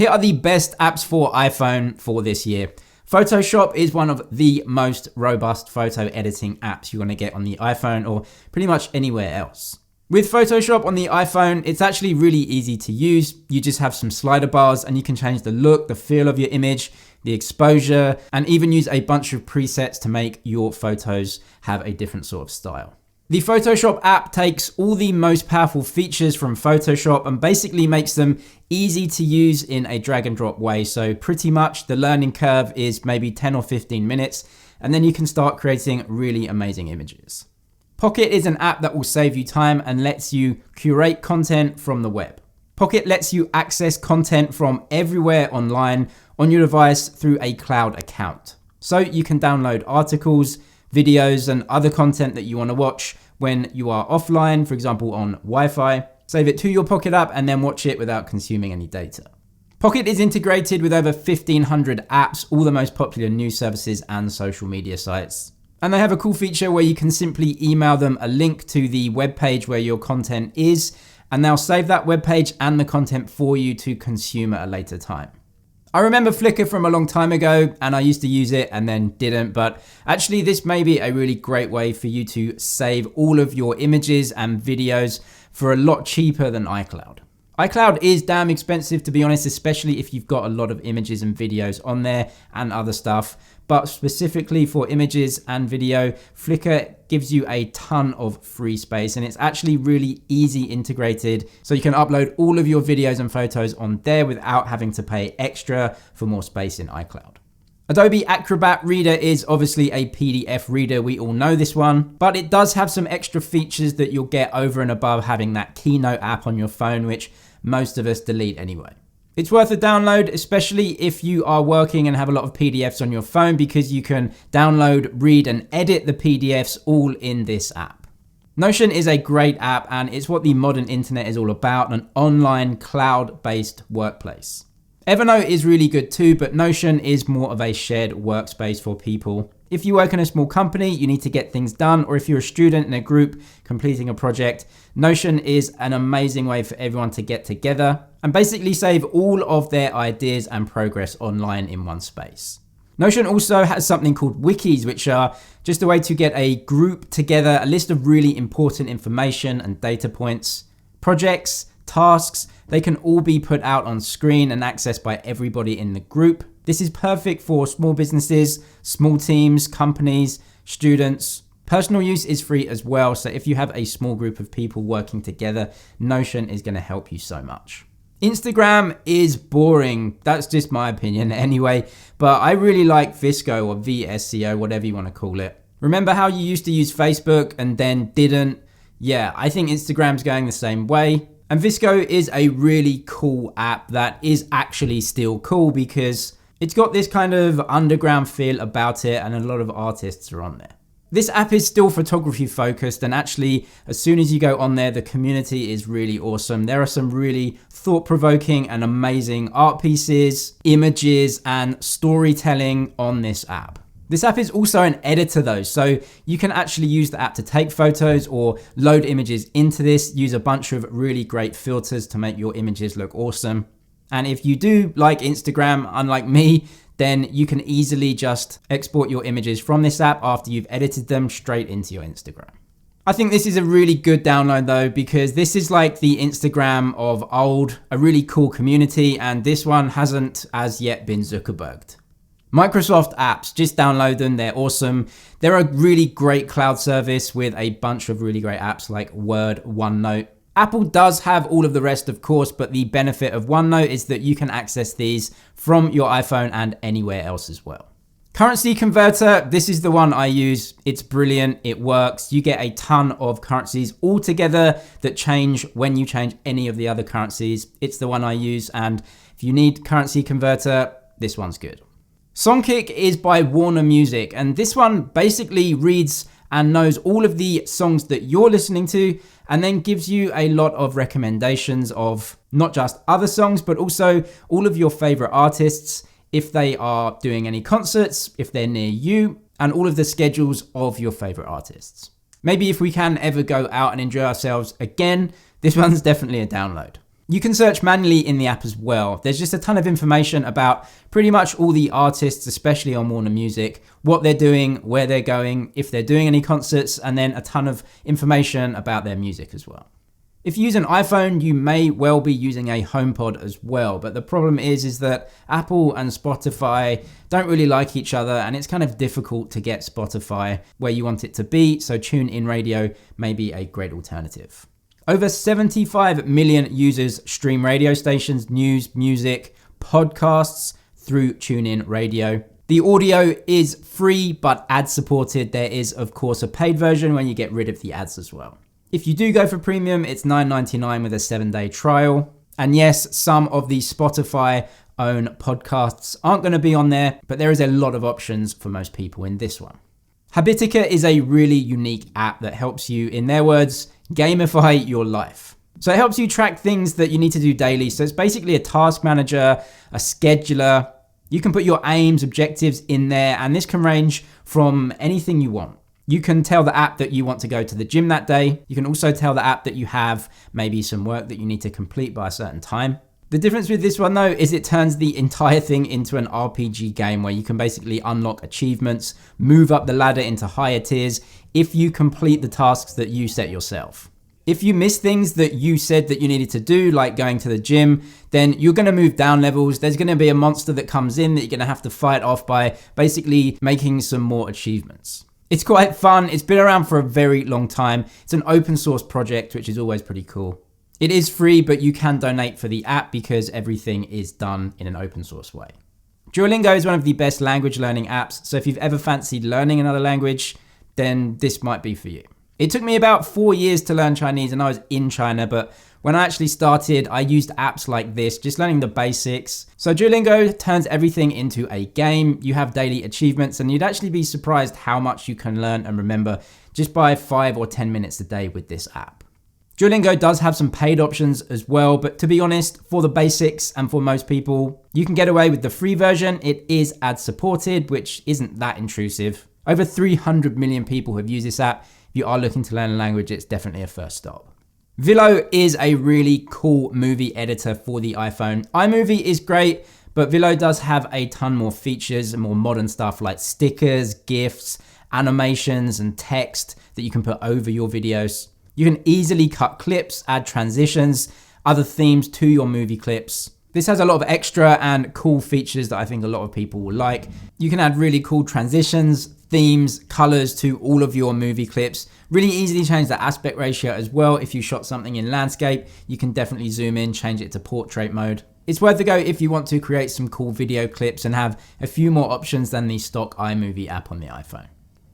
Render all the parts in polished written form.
Here are the best apps for iPhone for this year. Photoshop is one of the most robust photo editing apps you're going to get on the iPhone or pretty much anywhere else. With Photoshop on the iPhone, it's actually really easy to use. You just have some slider bars and you can change the look, the feel of your image, the exposure, and even use a bunch of presets to make your photos have a different sort of style. The Photoshop app takes all the most powerful features from Photoshop and basically makes them easy to use in a drag and drop way. So pretty much the learning curve is maybe 10 or 15 minutes, and then you can start creating really amazing images. Pocket is an app that will save you time and lets you curate content from the web. Pocket lets you access content from everywhere online on your device through a cloud account. So you can download articles, videos, and other content that you want to watch when you are offline, for example on Wi-Fi, save it to your Pocket app and then watch it without consuming any data. Pocket is integrated with over 1,500 apps, all the most popular news services and social media sites. And they have a cool feature where you can simply email them a link to the web page where your content is, and they'll save that web page and the content for you to consume at a later time. I remember Flickr from a long time ago and I used to use it and then didn't, but actually this may be a really great way for you to save all of your images and videos for a lot cheaper than iCloud. iCloud is damn expensive, to be honest, especially if you've got a lot of images and videos on there and other stuff. But specifically for images and video, Flickr gives you a ton of free space and it's actually really easy integrated. So you can upload all of your videos and photos on there without having to pay extra for more space in iCloud. Adobe Acrobat Reader is obviously a PDF reader, we all know this one, but it does have some extra features that you'll get over and above having that Keynote app on your phone, which most of us delete anyway. It's worth a download, especially if you are working and have a lot of PDFs on your phone, because you can download, read, and edit the PDFs all in this app. Notion is a great app and it's what the modern internet is all about, an online cloud-based workplace. Evernote is really good too, but Notion is more of a shared workspace for people. If you work in a small company, you need to get things done, or if you're a student in a group completing a project, Notion is an amazing way for everyone to get together and basically save all of their ideas and progress online in one space. Notion also has something called wikis, which are just a way to get a group together, a list of really important information and data points, projects, tasks. They can all be put out on screen and accessed by everybody in the group. This is perfect for small businesses, small teams, companies, students. Personal use is free as well, so if you have a small group of people working together, Notion is going to help you so much. Instagram is boring. That's just my opinion anyway, but I really like VSCO or VSCO, whatever you want to call it. Remember how you used to use Facebook and then didn't? Yeah, I think Instagram's going the same way. And VSCO is a really cool app that is actually still cool because it's got this kind of underground feel about it and a lot of artists are on there. This app is still photography focused, and actually as soon as you go on there, the community is really awesome. There are some really thought-provoking and amazing art pieces, images, and storytelling on this app. This app is also an editor though, so you can actually use the app to take photos or load images into this, use a bunch of really great filters to make your images look awesome. And if you do like Instagram, unlike me, then you can easily just export your images from this app after you've edited them straight into your Instagram. I think this is a really good download though, because this is like the Instagram of old, a really cool community, and this one hasn't as yet been Zuckerberged. Microsoft apps, just download them, they're awesome. They're a really great cloud service with a bunch of really great apps like Word, OneNote. Apple does have all of the rest, of course, but the benefit of OneNote is that you can access these from your iPhone and anywhere else as well. Currency converter, this is the one I use. It's brilliant, it works. You get a ton of currencies all together that change when you change any of the other currencies. It's the one I use, and if you need currency converter, this one's good. Songkick is by Warner Music, and this one basically reads and knows all of the songs that you're listening to and then gives you a lot of recommendations of not just other songs, but also all of your favorite artists, if they are doing any concerts, if they're near you, and all of the schedules of your favorite artists. Maybe if we can ever go out and enjoy ourselves again, this one's definitely a download. You can search manually in the app as well. There's just a ton of information about pretty much all the artists, especially on Warner Music, what they're doing, where they're going, if they're doing any concerts, and then a ton of information about their music as well. If you use an iPhone, you may well be using a HomePod as well, but the problem is that Apple and Spotify don't really like each other, and it's kind of difficult to get Spotify where you want it to be, so TuneIn Radio may be a great alternative. Over 75 million users stream radio stations, news, music, podcasts through TuneIn Radio. The audio is free but ad supported. There is, of course, a paid version when you get rid of the ads as well. If you do go for premium, it's $9.99 with a 7-day trial. And yes, some of the Spotify own podcasts aren't going to be on there, but there is a lot of options for most people in this one. Habitica is a really unique app that helps you, in their words, gamify your life. So it helps you track things that you need to do daily. So it's basically a task manager, a scheduler. You can put your aims, objectives in there, and this can range from anything you want. You can tell the app that you want to go to the gym that day. You can also tell the app that you have maybe some work that you need to complete by a certain time. The difference with this one though is it turns the entire thing into an RPG game where you can basically unlock achievements, move up the ladder into higher tiers if you complete the tasks that you set yourself. If you miss things that you said that you needed to do, like going to the gym, then you're going to move down levels. There's going to be a monster that comes in that you're going to have to fight off by basically making some more achievements. It's quite fun. It's been around for a very long time. It's an open source project, which is always pretty cool. It is free, but you can donate for the app because everything is done in an open source way. Duolingo is one of the best language learning apps. So if you've ever fancied learning another language, then this might be for you. It took me about 4 years to learn Chinese and I was in China, but when I actually started, I used apps like this, just learning the basics. So Duolingo turns everything into a game. You have daily achievements and you'd actually be surprised how much you can learn and remember just by 5 or 10 minutes a day with this app. Duolingo does have some paid options as well, but to be honest, for the basics and for most people, you can get away with the free version. It is ad supported, which isn't that intrusive. Over 300 million people have used this app. If you are looking to learn a language, it's definitely a first stop. Velo is a really cool movie editor for the iPhone. iMovie is great, but Velo does have a ton more features and more modern stuff like stickers, GIFs, animations, and text that you can put over your videos. You can easily cut clips, add transitions, other themes to your movie clips. This has a lot of extra and cool features that I think a lot of people will like. You can add really cool transitions, themes, colors to all of your movie clips. Really easily change the aspect ratio as well. If you shot something in landscape, you can definitely zoom in, change it to portrait mode. It's worth a go if you want to create some cool video clips and have a few more options than the stock iMovie app on the iPhone.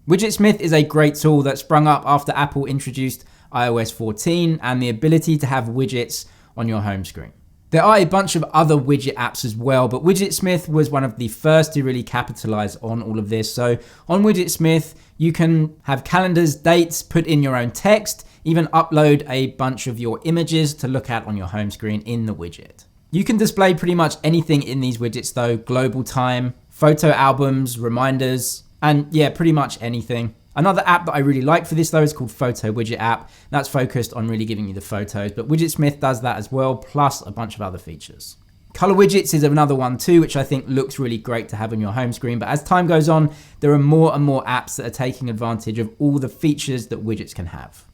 Widgetsmith is a great tool that sprung up after Apple introduced iOS 14 and the ability to have widgets on your home screen. There are a bunch of other widget apps as well, but Widgetsmith was one of the first to really capitalize on all of this. So on Widgetsmith, you can have calendars, dates, put in your own text, even upload a bunch of your images to look at on your home screen in the widget. You can display pretty much anything in these widgets though, global time, photo albums, reminders, and yeah, pretty much anything. Another app that I really like for this though is called Photo Widget app. That's focused on really giving you the photos, but Widgetsmith does that as well, plus a bunch of other features. Color widgets is another one too, which I think looks really great to have on your home screen. But as time goes on, there are more and more apps that are taking advantage of all the features that widgets can have.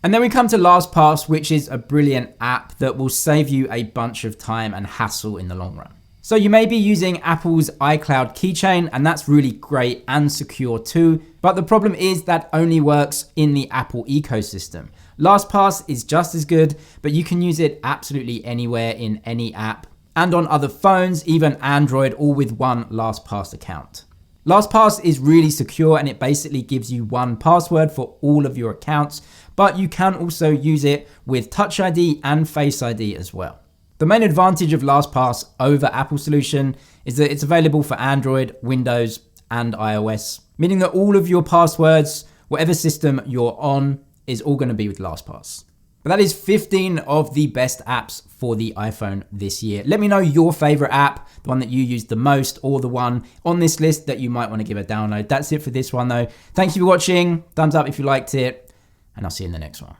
And then we come to Lastpass, which is a brilliant app that will save you a bunch of time and hassle in the long run. So you may be using Apple's iCloud keychain, and that's really great and secure too. But the problem is that only works in the Apple ecosystem. Lastpass is just as good, but you can use it absolutely anywhere in any app and on other phones, even Android, all with one Lastpass account. Lastpass is really secure and it basically gives you one password for all of your accounts, but you can also use it with Touch ID and Face ID as well. The main advantage of Lastpass over Apple solution is that it's available for Android, Windows, and iOS, meaning that all of your passwords, whatever system you're on, is all going to be with Lastpass. But that is 15 of the best apps for the iPhone this year. Let me know your favorite app, the one that you use the most, or the one on this list that you might want to give a download. That's it for this one though. Thank you for watching. Thumbs up if you liked it, and I'll see you in the next one.